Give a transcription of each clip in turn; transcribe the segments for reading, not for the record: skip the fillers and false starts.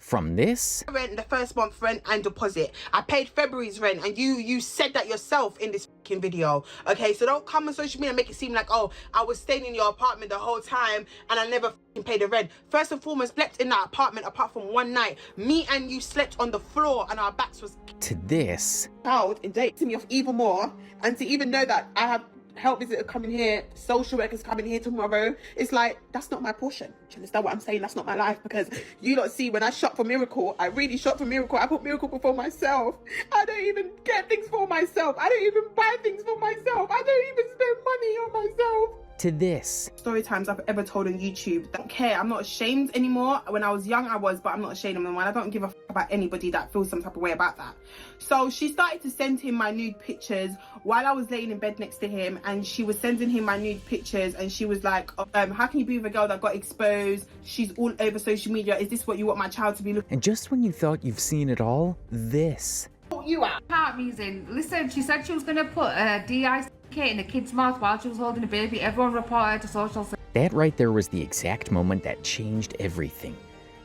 from this. Rent, the first month rent and deposit. I paid February's rent, and you said that yourself in this fucking video. Okay, so don't come on social media and make it seem like, oh, I was staying in your apartment the whole time and I never fucking paid the rent. First and foremost, slept in that apartment apart from one night. Me and you slept on the floor and our backs was to this. Child, it dates me off even more, and to even know that I have help visitor coming here, social workers coming here tomorrow, it's like, that's not my portion. Do you understand what I'm saying? That's not my life, because you don't see, when I shop for Miracle, I really shop for Miracle. I put Miracle before myself. I don't even get things for myself. I don't even buy things for myself. I don't even spend money on myself. To this. Story times I've ever told on YouTube. Don't care. I'm not ashamed anymore. When I was young, I was, but I'm not ashamed anymore. I don't give a about anybody that feels some type of way about that. So she started to send him my nude pictures while I was laying in bed next to him, and she was sending him my nude pictures, and she was like, how can you be with a girl that got exposed? She's all over social media. Is this what you want my child to be looking? And just when you thought you've seen it all, this. You out. Heart musing. Listen, she said she was going to put a DIC in the kid's mouth while she was holding the baby. Everyone reported to social services. That right there was the exact moment that changed everything.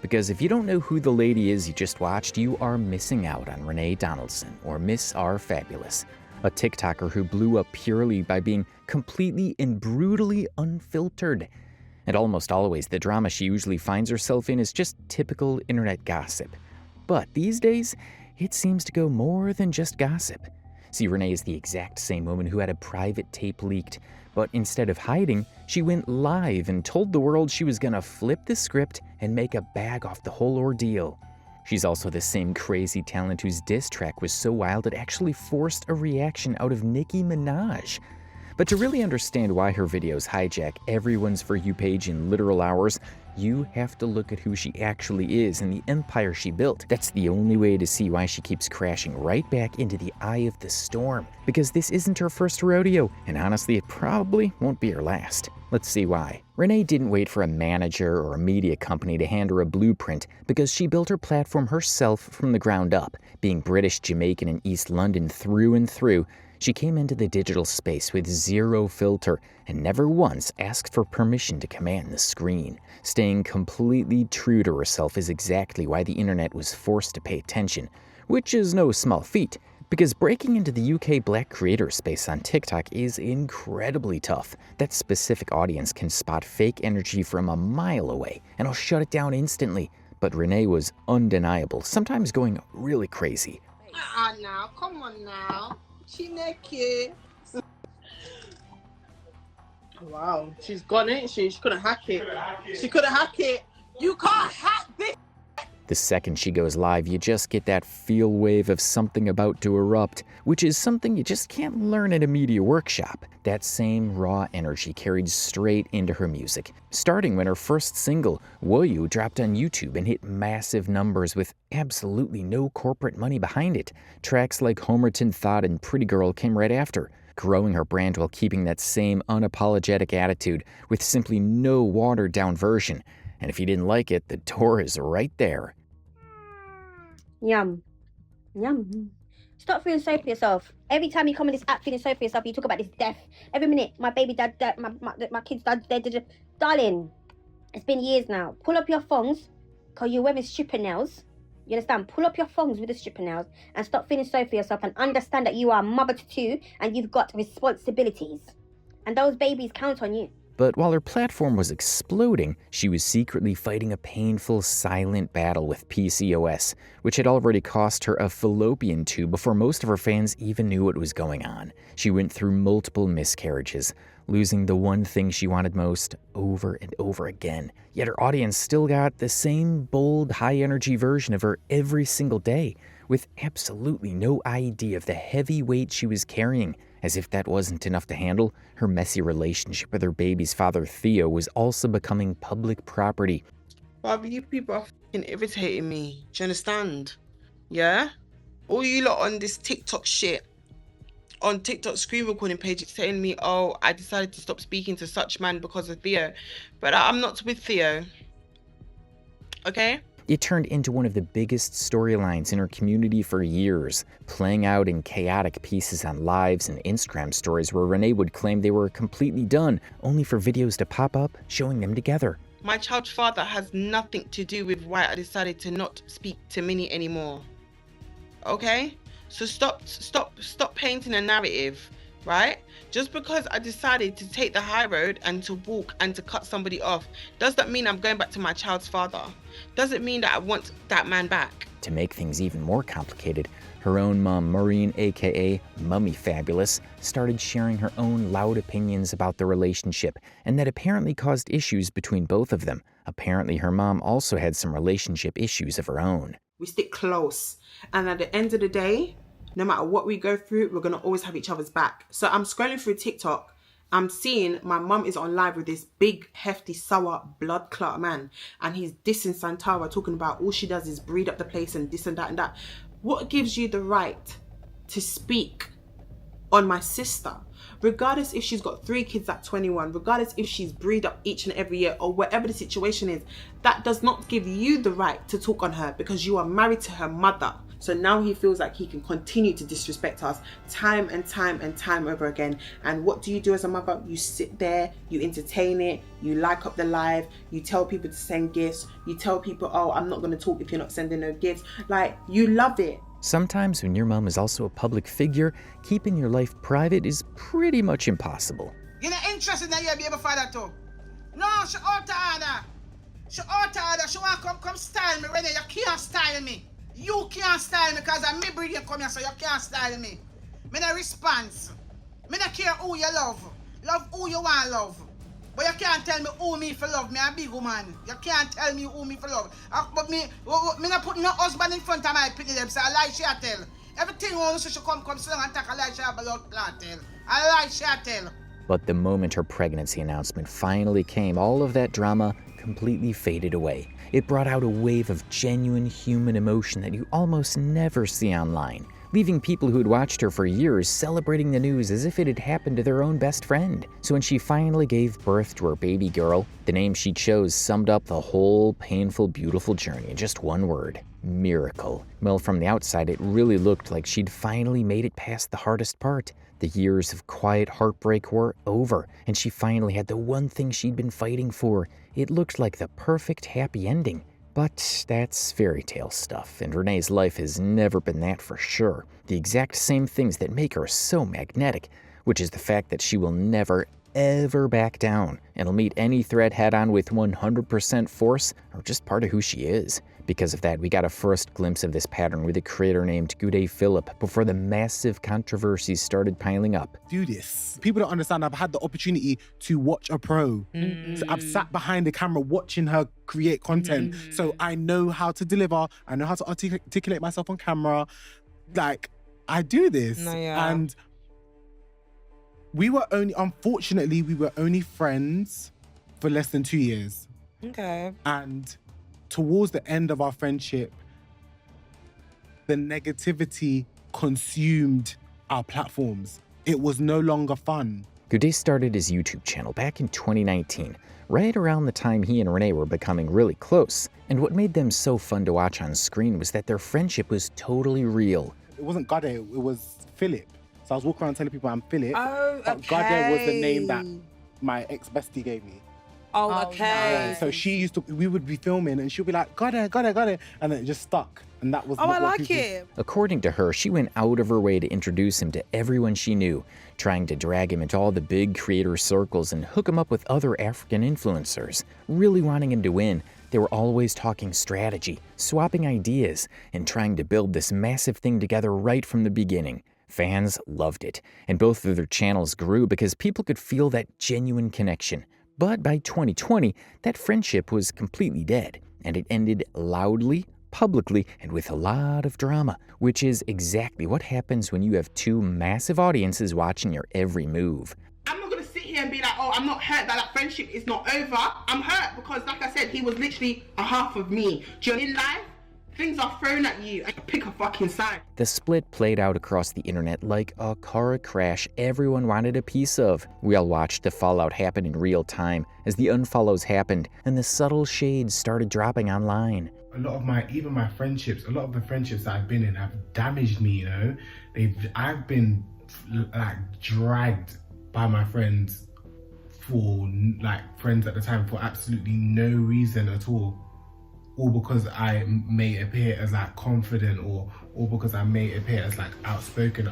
Because if you don't know who the lady is you just watched, you are missing out on Renee Donaldson, or Miss R Fabulous, a TikToker who blew up purely by being completely and brutally unfiltered. And almost always, the drama she usually finds herself in is just typical internet gossip. But these days, it seems to go more than just gossip. See, Renee is the exact same woman who had a private tape leaked, but instead of hiding, she went live and told the world she was gonna flip the script and make a bag off the whole ordeal. She's also the same crazy talent whose diss track was so wild it actually forced a reaction out of Nicki Minaj. But to really understand why her videos hijack everyone's For You page in literal hours, you have to look at who she actually is and the empire she built. That's the only way to see why she keeps crashing right back into the eye of the storm. Because this isn't her first rodeo, and honestly, it probably won't be her last. Let's see why. Renee didn't wait for a manager or a media company to hand her a blueprint, because she built her platform herself from the ground up. Being British, Jamaican, and East London through and through, she came into the digital space with zero filter and never once asked for permission to command the screen. Staying completely true to herself is exactly why the internet was forced to pay attention, which is no small feat, because breaking into the UK black creator space on TikTok is incredibly tough. That specific audience can spot fake energy from a mile away, and I'll shut it down instantly. But Renee was undeniable, sometimes going really crazy. Now, come on now. She naked. Wow, she's gone, ain't she? She couldn't hack it. She couldn't hack it. You can't hack this. The second she goes live, you just get that feel wave of something about to erupt, which is something you just can't learn at a media workshop. That same raw energy carried straight into her music, starting when her first single, Woyu, dropped on YouTube and hit massive numbers with absolutely no corporate money behind it. Tracks like Homerton Thought and Pretty Girl came right after, growing her brand while keeping that same unapologetic attitude with simply no watered-down version. And if you didn't like it, the door is right there. Yum. Yum. Stop feeling sorry for yourself. Every time you come on this app feeling sorry for yourself, you talk about this death. Every minute, my baby dad, my kid's dad, dead. Darling, it's been years now. Pull up your thongs, because you're wearing stripper nails. You understand? Pull up your thongs with the stripper nails and stop feeling sorry for yourself and understand that you are a mother to two and you've got responsibilities. And those babies count on you. But while her platform was exploding, she was secretly fighting a painful, silent battle with PCOS, which had already cost her a fallopian tube before most of her fans even knew what was going on. She went through multiple miscarriages, losing the one thing she wanted most over and over again. Yet her audience still got the same bold, high-energy version of her every single day, with absolutely no idea of the heavy weight she was carrying. As if that wasn't enough to handle, her messy relationship with her baby's father, Theo, was also becoming public property. Bobby, you people are fucking irritating me. Do you understand? Yeah? All you lot on this TikTok shit, on TikTok screen recording page, it's telling me, oh, I decided to stop speaking to such man because of Theo. But I'm not with Theo. Okay? It turned into one of the biggest storylines in her community for years, playing out in chaotic pieces on lives and Instagram stories where Renee would claim they were completely done, only for videos to pop up showing them together. My child's father has nothing to do with why I decided to not speak to Miny anymore. Okay? So stop painting a narrative, right? Just because I decided to take the high road and to walk and to cut somebody off, does that mean I'm going back to my child's father? Does it mean that I want that man back? To make things even more complicated, her own mom, Maureen, aka Mummy Fabulous, started sharing her own loud opinions about the relationship, and that apparently caused issues between both of them. Apparently, her mom also had some relationship issues of her own. We stick close, and at the end of the day, no matter what we go through, we're gonna always have each other's back. So I'm scrolling through TikTok, I'm seeing my mum is on live with this big, hefty, sour, blood clot man, and he's dissing Santara, talking about all she does is breed up the place and this and that and that. What gives you the right to speak on my sister? Regardless if she's got 3 kids at 21, regardless if she's breed up each and every year or whatever the situation is, that does not give you the right to talk on her because you are married to her mother. So now he feels like he can continue to disrespect us time and time and time over again. And what do you do as a mother? You sit there, you entertain it, you like up the live, you tell people to send gifts, you tell people, oh, I'm not going to talk if you're not sending no gifts. Like, you love it. Sometimes when your mom is also a public figure, keeping your life private is pretty much impossible. You're not interested in that you be able to father too? No, she out to order. She out to order. She want to come style me, Renee. You can't style me. You can't style me because I'm me breed you come here, so you can't style me. Me no response. Me no care who you love. Love who you want love. But you can't tell me who me for love. Me a big woman. You can't tell me who me for love. But me not put no husband in front of my pity them, so I lie she a tell. Everything on she should come so long and take a lie she a blood clot tell. I lie she a tell. But the moment her pregnancy announcement finally came, all of that drama completely faded away. It brought out a wave of genuine human emotion that you almost never see online, leaving people who had watched her for years celebrating the news as if it had happened to their own best friend. So when she finally gave birth to her baby girl, the name she chose summed up the whole painful, beautiful journey in just one word: miracle. Well, from the outside, it really looked like she'd finally made it past the hardest part. The years of quiet heartbreak were over, and she finally had the one thing she'd been fighting for. It looked like the perfect happy ending. But that's fairy tale stuff, and Renee's life has never been that for sure. The exact same things that make her so magnetic, which is the fact that she will never, ever back down, and will meet any threat head-on with 100% force, or just part of who she is. Because of that, we got a first glimpse of this pattern with a creator named Goodday Phillip before the massive controversies started piling up. Do this. People don't understand I've had the opportunity to watch a pro. So I've sat behind the camera watching her create content. So I know how to deliver. I know how to articulate myself on camera. Like, I do this. No, yeah. And unfortunately, we were only friends for less than 2 years. Okay. And towards the end of our friendship, the negativity consumed our platforms. It was no longer fun. Goodday started his YouTube channel back in 2019, right around the time he and Renee were becoming really close. And what made them so fun to watch on screen was that their friendship was totally real. It wasn't Guddeh, it was Phillip. So I was walking around telling people I'm Phillip. Oh, okay. But Guddeh was the name that my ex-bestie gave me. Oh, okay. So we would be filming and she'd be like, Guddeh, Guddeh, Guddeh. And then it just stuck. And that was I like it. According to her, she went out of her way to introduce him to everyone she knew, trying to drag him into all the big creator circles and hook him up with other African influencers, really wanting him to win. They were always talking strategy, swapping ideas, and trying to build this massive thing together right from the beginning. Fans loved it, and both of their channels grew because people could feel that genuine connection. But by 2020, that friendship was completely dead, and it ended loudly, publicly, and with a lot of drama, which is exactly what happens when you have two massive audiences watching your every move. I'm not going to sit here and be like, oh, I'm not hurt that friendship is not over. I'm hurt because, like I said, he was literally a half of me. Do you know, in life, things are thrown at you and you pick a fucking side. The split played out across the internet like a car crash everyone wanted a piece of. We all watched the fallout happen in real time as the unfollows happened and the subtle shades started dropping online. A lot of my friendships, a lot of the friendships that I've been in have damaged me, you know? I've been like dragged by my friends for like friends at the time for absolutely no reason at all because I may appear as like confident or because I may appear as like outspoken.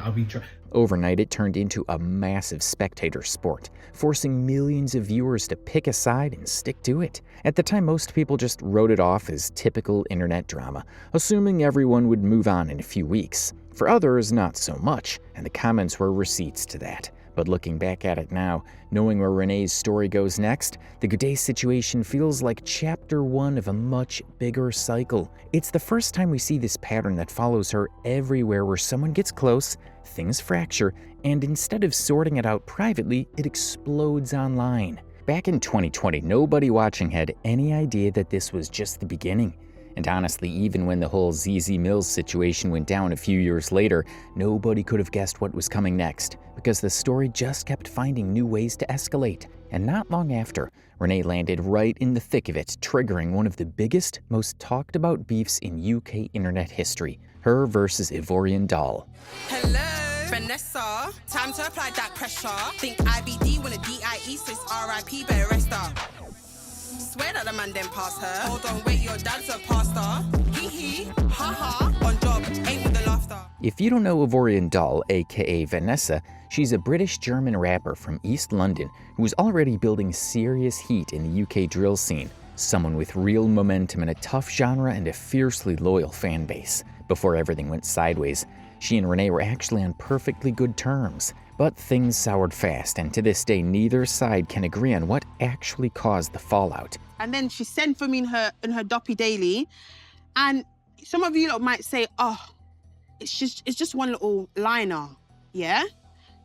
Overnight, it turned into a massive spectator sport, forcing millions of viewers to pick a side and stick to it. At the time, most people just wrote it off as typical internet drama, assuming everyone would move on in a few weeks. For others, not so much, and the comments were receipts to that. But looking back at it now, knowing where Renee's story goes next, the Goodday situation feels like chapter 1 of a much bigger cycle. It's the first time we see this pattern that follows her everywhere where someone gets close, things fracture, and instead of sorting it out privately, it explodes online. Back in 2020, nobody watching had any idea that this was just the beginning. And honestly, even when the whole Zeze Millz situation went down a few years later, nobody could have guessed what was coming next, because the story just kept finding new ways to escalate. And not long after, Renee landed right in the thick of it, triggering one of the biggest, most talked about beefs in UK internet history, her versus Ivorian Doll. Hello, Vanessa. Time to apply that pressure. Think IBD when a DIE says RIP, better rest up. Swear that the man then passed her. Hold on, wait, your dad's a pastor. Hee hee, ha ha, on job, ain't with the laughter. If you don't know Ivorian Doll, aka Vanessa, she's a British-German rapper from East London who was already building serious heat in the UK drill scene. Someone with real momentum in a tough genre and a fiercely loyal fan base. Before everything went sideways, she and Renee were actually on perfectly good terms. But things soured fast, and to this day, neither side can agree on what actually caused the fallout. And then she sent for me in her Doppy Daily, and some of you lot might say, oh, it's just one little liner, yeah?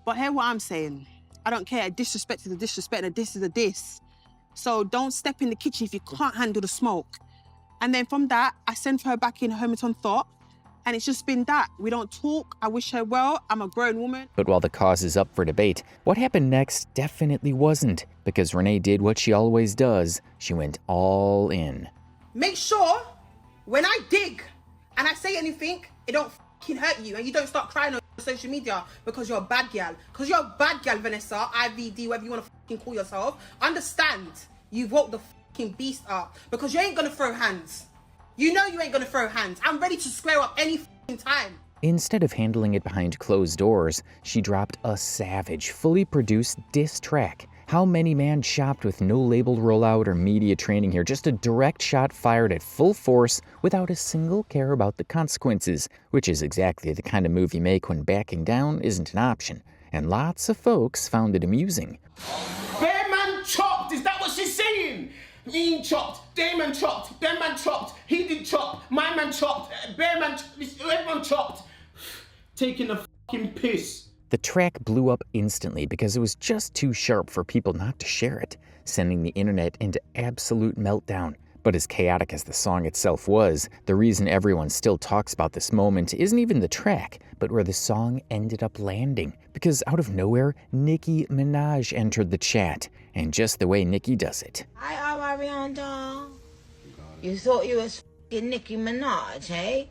But hear what I'm saying. I don't care. A disrespect is a disrespect, and a diss is a diss. So don't step in the kitchen if you can't handle the smoke. And then from that, I sent for her back in Hermiton Thought. And it's just been that. We don't talk. I wish her well. I'm a grown woman. But while the cause is up for debate, what happened next definitely wasn't, because Renee did what she always does. She went all in. Make sure when I dig and I say anything, it don't fucking hurt you, and you don't start crying on social media because you're a bad gal. Because you're a bad gal, Vanessa, IVD, whatever you want to fucking call yourself. Understand, you've woke the fucking beast up, because you ain't gonna throw hands. You know you ain't gonna throw hands. I'm ready to square up any fucking time. Instead of handling it behind closed doors, she dropped a savage, fully produced diss track. How Many Man shopped with no label rollout or media training here, just a direct shot fired at full force without a single care about the consequences, which is exactly the kind of move you make when backing down isn't an option. And lots of folks found it amusing. Bear man chopped, is that what she's saying? Me chopped, they man chopped, them man chopped, he did chop, my man chopped, bear man, everyone chopped. Taking a fucking piss. The track blew up instantly because it was just too sharp for people not to share it, sending the internet into absolute meltdown. But as chaotic as the song itself was, the reason everyone still talks about this moment isn't even the track, but where the song ended up landing. Because out of nowhere, Nicki Minaj entered the chat, and just the way Nicki does it. Hi, Ivorian Doll. You thought you was f***ing Nicki Minaj, eh?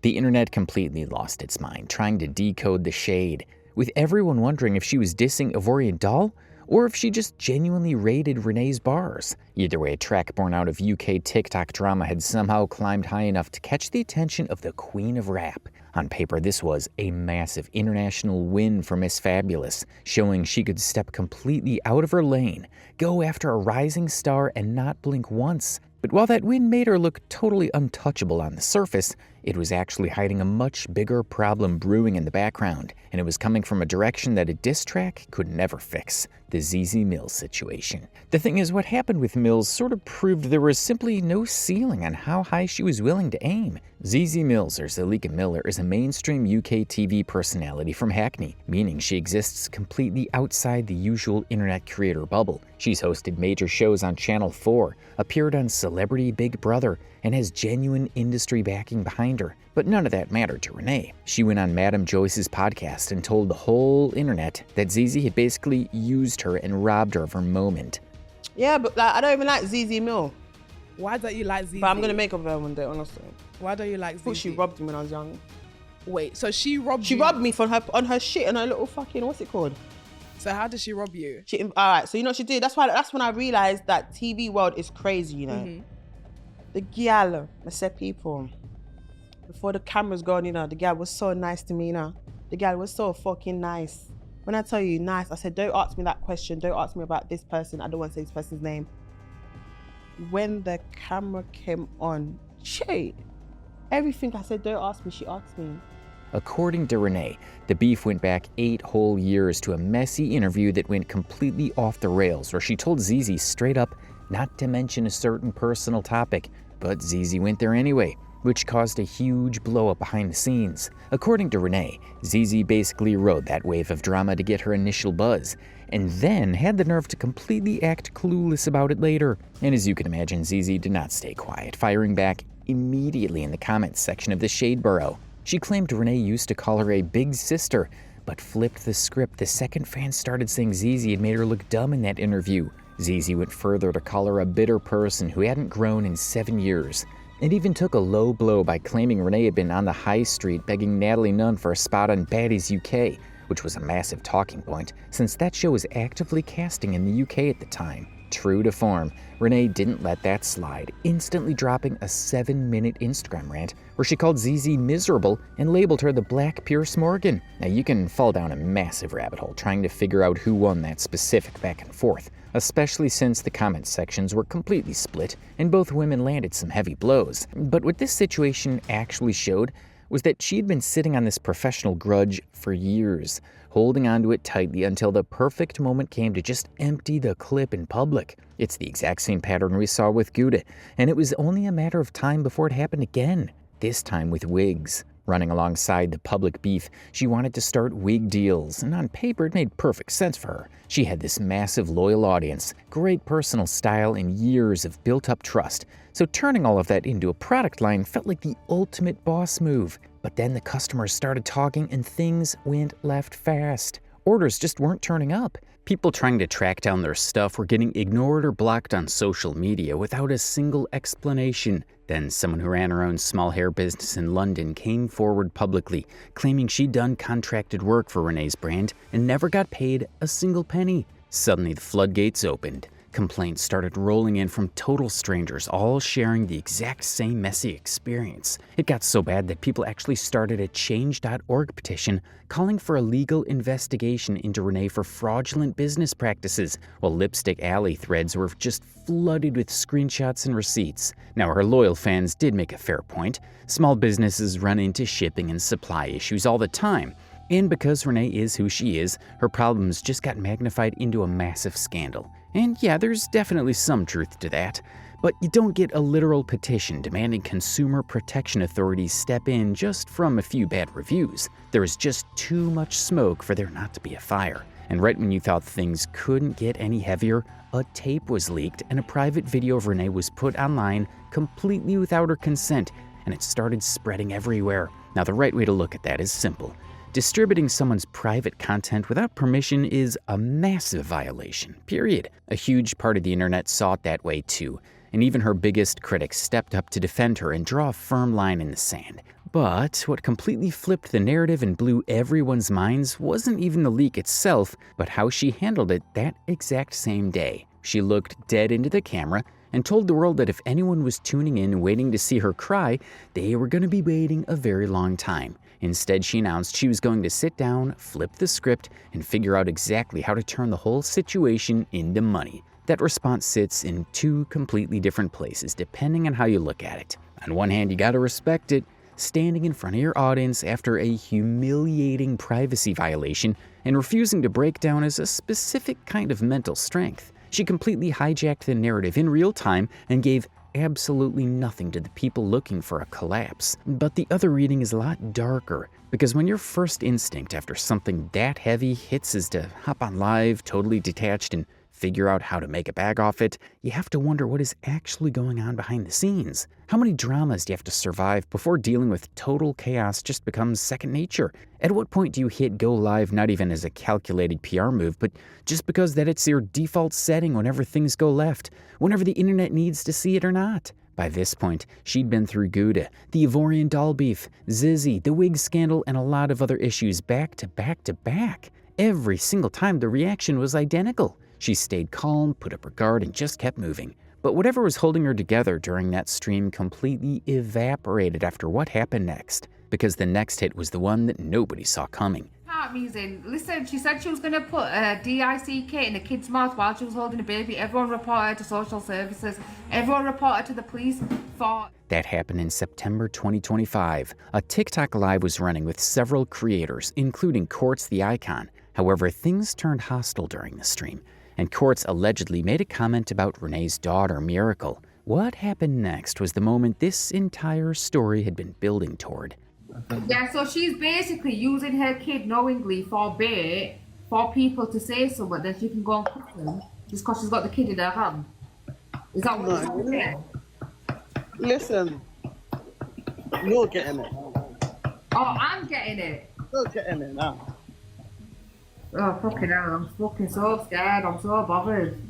The internet completely lost its mind, trying to decode the shade, with everyone wondering if she was dissing Ivorian Doll, or if she just genuinely raided Renee's bars. Either way, a track born out of UK TikTok drama had somehow climbed high enough to catch the attention of the queen of rap. On paper, this was a massive international win for Miss Fabulous, showing she could step completely out of her lane, go after a rising star, and not blink once. But while that win made her look totally untouchable on the surface, it was actually hiding a much bigger problem brewing in the background, and it was coming from a direction that a diss track could never fix: the Zeze Millz situation. The thing is, what happened with Millz sort of proved there was simply no ceiling on how high she was willing to aim. Zeze Millz, or Zalika Miller, is a mainstream UK TV personality from Hackney, meaning she exists completely outside the usual internet creator bubble. She's hosted major shows on Channel 4, appeared on Celebrity Big Brother, and has genuine industry backing behind her. But none of that mattered to Renee. She went on Madam Joyce's podcast and told the whole internet that Zeze had basically used her and robbed her of her moment. Yeah, but like, I don't even like Zeze Millz. Why don't you like Zeze? But I'm gonna make up her one day, honestly. Why don't you like Zeze? I thought she robbed me when I was young. Wait, so she robbed you? She robbed me on her shit and her little fucking, what's it called? So how did she rob you? All right, so you know what she did? That's when I realized that TV world is crazy, you know. Mm-hmm. The gal, I said people, before the cameras gone, you know, the gal was so nice to me, you know. The gal was so fucking nice. When I tell you nice, I said, don't ask me that question. Don't ask me about this person. I don't want to say this person's name. When the camera came on, everything I said, don't ask me, she asked me. According to Renee, the beef went back 8 whole years to a messy interview that went completely off the rails, where she told Zeze straight up not to mention a certain personal topic, but Zeze went there anyway, which caused a huge blow-up behind the scenes. According to Renee, Zeze basically rode that wave of drama to get her initial buzz, and then had the nerve to completely act clueless about it later. And as you can imagine, Zeze did not stay quiet, firing back immediately in the comments section of the Shade Borough. She claimed Renee used to call her a big sister, but flipped the script the second fans started saying Zeze had made her look dumb in that interview. Zeze went further to call her a bitter person who hadn't grown in 7 years. It even took a low blow by claiming Renee had been on the high street begging Natalie Nunn for a spot on Baddies UK, which was a massive talking point since that show was actively casting in the UK at the time. True to form, Renee didn't let that slide, instantly dropping a 7-minute Instagram rant where she called Zeze miserable and labeled her the Black Pierce Morgan. Now you can fall down a massive rabbit hole trying to figure out who won that specific back and forth, especially since the comment sections were completely split and both women landed some heavy blows. But what this situation actually showed was that she'd been sitting on this professional grudge for years, holding onto it tightly until the perfect moment came to just empty the clip in public. It's the exact same pattern we saw with Guddeh, and it was only a matter of time before it happened again, this time with wigs. Running alongside the public beef, she wanted to start wig deals, and on paper it made perfect sense for her. She had this massive loyal audience, great personal style, and years of built-up trust, so turning all of that into a product line felt like the ultimate boss move. But then the customers started talking and things went left fast. Orders just weren't turning up. People trying to track down their stuff were getting ignored or blocked on social media without a single explanation. Then someone who ran her own small hair business in London came forward publicly, claiming she'd done contracted work for Renee's brand and never got paid a single penny. Suddenly the floodgates opened. Complaints started rolling in from total strangers, all sharing the exact same messy experience. It got so bad that people actually started a change.org petition calling for a legal investigation into Renee for fraudulent business practices, while Lipstick Alley threads were just flooded with screenshots and receipts. Now, her loyal fans did make a fair point. Small businesses run into shipping and supply issues all the time. And because Renee is who she is, her problems just got magnified into a massive scandal. And yeah, there's definitely some truth to that. But you don't get a literal petition demanding consumer protection authorities step in just from a few bad reviews. There is just too much smoke for there not to be a fire. And right when you thought things couldn't get any heavier, a tape was leaked and a private video of Renee was put online completely without her consent, and it started spreading everywhere. Now, the right way to look at that is simple. Distributing someone's private content without permission is a massive violation, period. A huge part of the internet saw it that way too, and even her biggest critics stepped up to defend her and draw a firm line in the sand. But what completely flipped the narrative and blew everyone's minds wasn't even the leak itself, but how she handled it that exact same day. She looked dead into the camera and told the world that if anyone was tuning in waiting to see her cry, they were going to be waiting a very long time. Instead, she announced she was going to sit down, flip the script, and figure out exactly how to turn the whole situation into money. That response sits in two completely different places, depending on how you look at it. On one hand, you gotta respect it, standing in front of your audience after a humiliating privacy violation and refusing to break down is a specific kind of mental strength. She completely hijacked the narrative in real time and gave absolutely nothing to the people looking for a collapse. But the other reading is a lot darker, because when your first instinct after something that heavy hits is to hop on live, totally detached, and figure out how to make a bag off it, you have to wonder what is actually going on behind the scenes. How many dramas do you have to survive before dealing with total chaos just becomes second nature? At what point do you hit go live not even as a calculated PR move, but just because that it's your default setting whenever things go left, whenever the internet needs to see it or not? By this point, she'd been through Guddeh, the Ivorian Doll beef, Zeze, the wig scandal, and a lot of other issues back to back to back. Every single time the reaction was identical. She stayed calm, put up her guard, and just kept moving. But whatever was holding her together during that stream completely evaporated after what happened next, because the next hit was the one that nobody saw coming. Amazing. Listen, she said she was going to put a DICK in the kid's mouth while she was holding a baby. Everyone reported to social services. Everyone reported to the police for... That happened in September 2025. A TikTok live was running with several creators, including Quartz the Icon. However, things turned hostile during the stream, and Quartz allegedly made a comment about Renee's daughter, Miracle. What happened next was the moment this entire story had been building toward. Yeah, so she's basically using her kid knowingly for bait for people to say something that she can go and cook them just because she's got the kid in her hand. Is that what you're saying? Listen, you're getting it. Oh, I'm getting it. You're getting it now. Oh, fucking hell, I'm fucking so scared. I'm so bothered.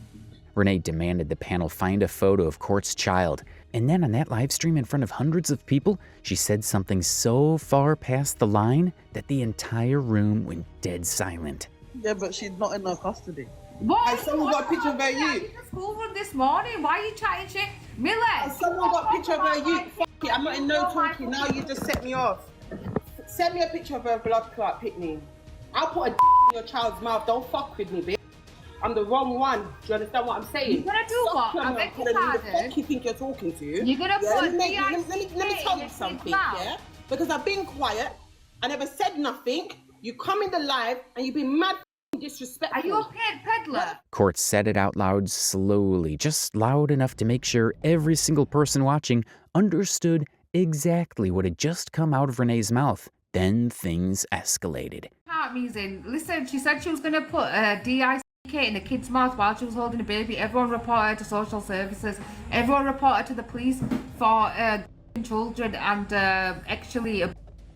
Renee demanded the panel find a photo of Quartz's child. And then on that live stream in front of hundreds of people, she said something so far past the line that the entire room went dead silent. Yeah, but she's not in her custody. What? Has someone got a picture of her I youth? did the school run this morning. Why are you chatting shit? Miller! Has someone got a picture of her youth? Fuck it, I'm not in no talking. Now you just set me off. Send me a picture of her blood clot pitney. I'll put a in your child's mouth. Don't fuck with me, bitch. I'm the wrong one. Do you understand what I'm saying? You're gonna do what? I beg your pardon. Who the fuck you think you're talking to? You're gonna put let me tell you something, yeah? Because I've been quiet. I never said nothing. You come in the live and you've been mad disrespectful. Are you a paid peddler? Quartz said it out loud slowly, just loud enough to make sure every single person watching understood exactly what had just come out of Renee's mouth. Then things escalated. Amazing. Listen, she said she was gonna put a DICK in the kid's mouth while she was holding a baby. Everyone reported to social services. Everyone reported to the police for children and actually...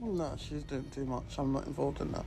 No, she's doing too much. I'm not involved in that.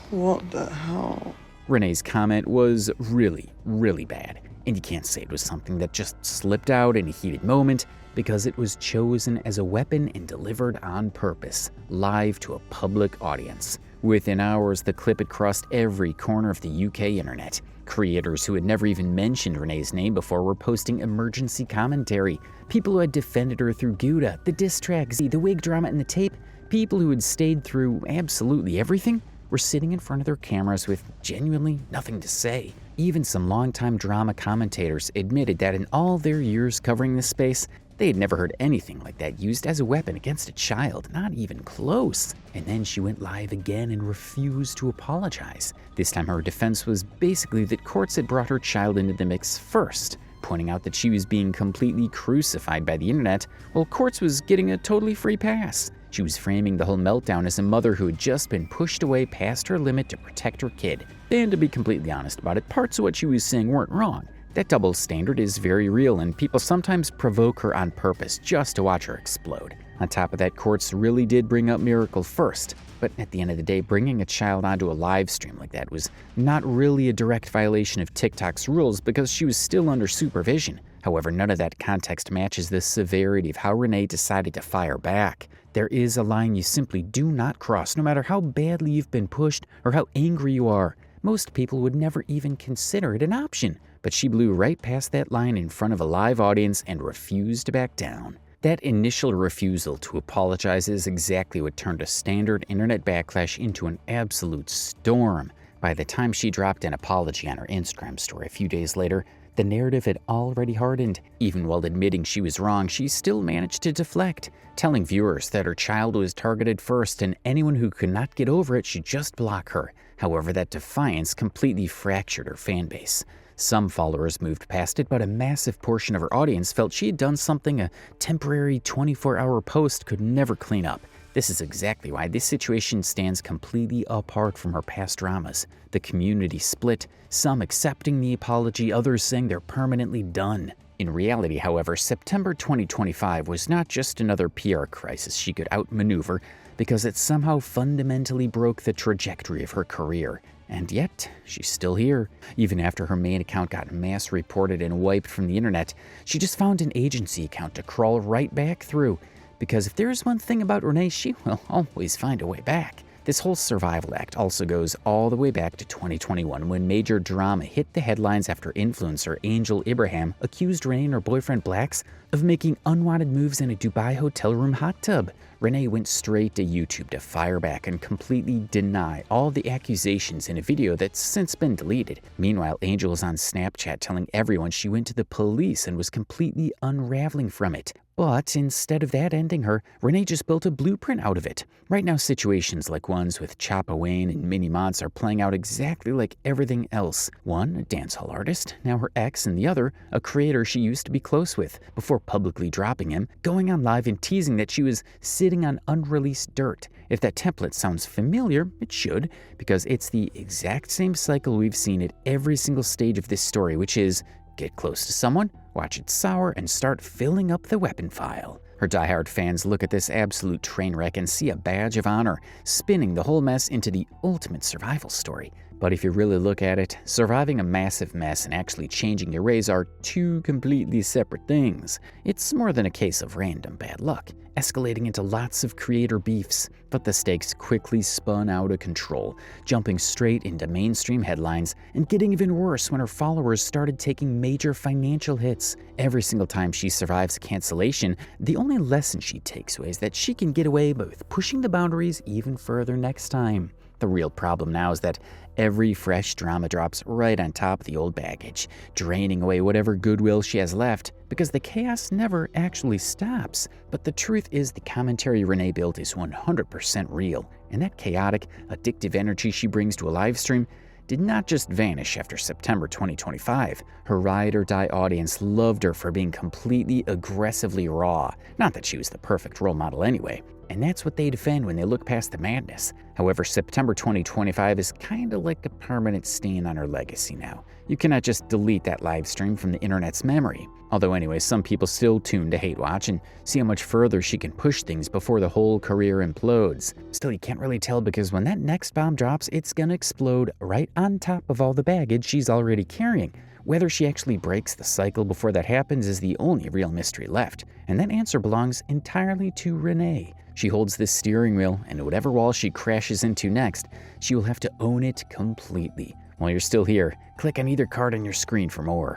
What the hell? Renee's comment was really, really bad. And you can't say it was something that just slipped out in a heated moment, because it was chosen as a weapon and delivered on purpose, live to a public audience. Within hours, the clip had crossed every corner of the UK internet. Creators who had never even mentioned Renee's name before were posting emergency commentary. People who had defended her through Guddeh, the diss track, the wig drama, and the tape. People who had stayed through absolutely everything were sitting in front of their cameras with genuinely nothing to say. Even some longtime drama commentators admitted that in all their years covering this space, they had never heard anything like that used as a weapon against a child, not even close. And then she went live again and refused to apologize. This time her defense was basically that Quartz had brought her child into the mix first, pointing out that she was being completely crucified by the internet, while Quartz was getting a totally free pass. She was framing the whole meltdown as a mother who had just been pushed away past her limit to protect her kid. And to be completely honest about it, parts of what she was saying weren't wrong. That double standard is very real, and people sometimes provoke her on purpose just to watch her explode. On top of that, Quartz really did bring up Miracle first, but at the end of the day, bringing a child onto a live stream like that was not really a direct violation of TikTok's rules because she was still under supervision. However, none of that context matches the severity of how Renee decided to fire back. There is a line you simply do not cross, no matter how badly you've been pushed or how angry you are. Most people would never even consider it an option, but she blew right past that line in front of a live audience and refused to back down. That initial refusal to apologize is exactly what turned a standard internet backlash into an absolute storm. By the time she dropped an apology on her Instagram story a few days later, the narrative had already hardened. Even while admitting she was wrong, she still managed to deflect, telling viewers that her child was targeted first and anyone who could not get over it should just block her. However, that defiance completely fractured her fanbase. Some followers moved past it, but a massive portion of her audience felt she had done something a temporary 24-hour post could never clean up. This is exactly why this situation stands completely apart from her past dramas. The community split, some accepting the apology, others saying they're permanently done. In reality, however, September 2025 was not just another PR crisis she could outmaneuver, because it somehow fundamentally broke the trajectory of her career. And yet, she's still here. Even after her main account got mass reported and wiped from the internet, she just found an agency account to crawl right back through. Because if there is one thing about Renee, she will always find a way back. This whole survival act also goes all the way back to 2021 when major drama hit the headlines after influencer Angel Ibrahim accused Renee and her boyfriend Blacks of making unwanted moves in a Dubai hotel room hot tub. Renee went straight to YouTube to fire back and completely deny all the accusations in a video that's since been deleted. Meanwhile, Angel is on Snapchat telling everyone she went to the police and was completely unraveling from it. But instead of that ending her, Renee just built a blueprint out of it. Right now, situations like ones with Choppa Wayne and Miny Montz are playing out exactly like everything else. One, a dancehall artist, now her ex, and the other, a creator she used to be close with, before publicly dropping him, going on live and teasing that she was sitting on unreleased dirt. If that template sounds familiar, it should, because it's the exact same cycle we've seen at every single stage of this story, which is get close to someone, watch it sour, and start filling up the weapon file. Her diehard fans look at this absolute train wreck and see a badge of honor, spinning the whole mess into the ultimate survival story. But if you really look at it, surviving a massive mess and actually changing your ways are two completely separate things. It's more than a case of random bad luck, escalating into lots of creator beefs. But the stakes quickly spun out of control, jumping straight into mainstream headlines and getting even worse when her followers started taking major financial hits. Every single time she survives cancellation, the only lesson she takes away is that she can get away with pushing the boundaries even further next time. The real problem now is that every fresh drama drops right on top of the old baggage, draining away whatever goodwill she has left, because the chaos never actually stops. But the truth is the commentary Renee built is 100% real, and that chaotic, addictive energy she brings to a live stream did not just vanish after September 2025. Her ride or die audience loved her for being completely aggressively raw. Not that she was the perfect role model anyway. And that's what they defend when they look past the madness. However, September 2025 is kinda like a permanent stain on her legacy now. You cannot just delete that live stream from the internet's memory. Although anyway, some people still tune to hate watch and see how much further she can push things before the whole career implodes. Still, you can't really tell because when that next bomb drops, it's gonna explode right on top of all the baggage she's already carrying. Whether she actually breaks the cycle before that happens is the only real mystery left, and that answer belongs entirely to Renee. She holds this steering wheel, and whatever wall she crashes into next, she will have to own it completely. While you're still here, click on either card on your screen for more.